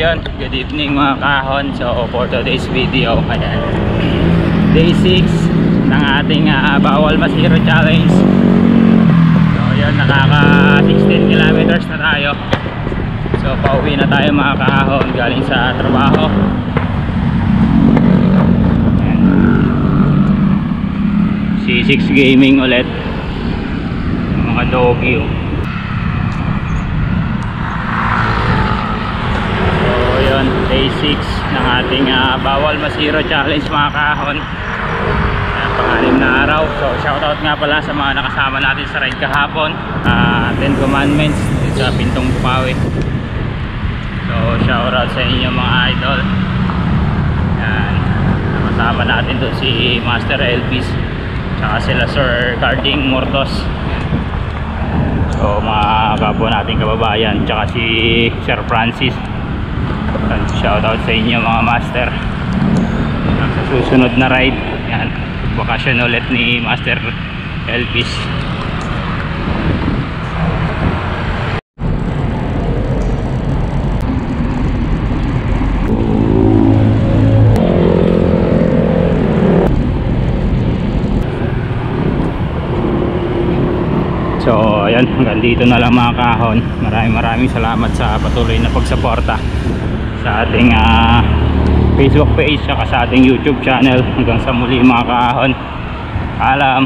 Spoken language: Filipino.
ayun, good evening mga kahon. So for today's video, ayan, day 6 ng ating bawal masiro challenge. So ayun, nakaka 16 kilometers na tayo. So pauwi na tayo mga kahon galing sa trabaho. Ayan. C6 Gaming ulit, mga doggy oh. Day 6 ng ating bawal masiro challenge mga kahon. Pang-anim na araw. So shoutout nga pala sa mga nakasama natin sa ride kahapon, 10 commandments sa Pintong Bukawi. So shoutout sa inyo mga idol. Yan, nakasama natin doon si Master Elvis tsaka sila Sir Carding Mortos. So mga kapwa natin kababayan tsaka si Sir Francis. Shoutout sa inyo mga master. Sa susunod na ride, yan, bakasyon ulit ni Master Elvis. So ayan, hanggang dito na lang mga kahon. Maraming salamat sa patuloy na pagsuporta sa ating Facebook page at sa ating YouTube channel. Hanggang sa muli mga kahon, paalam.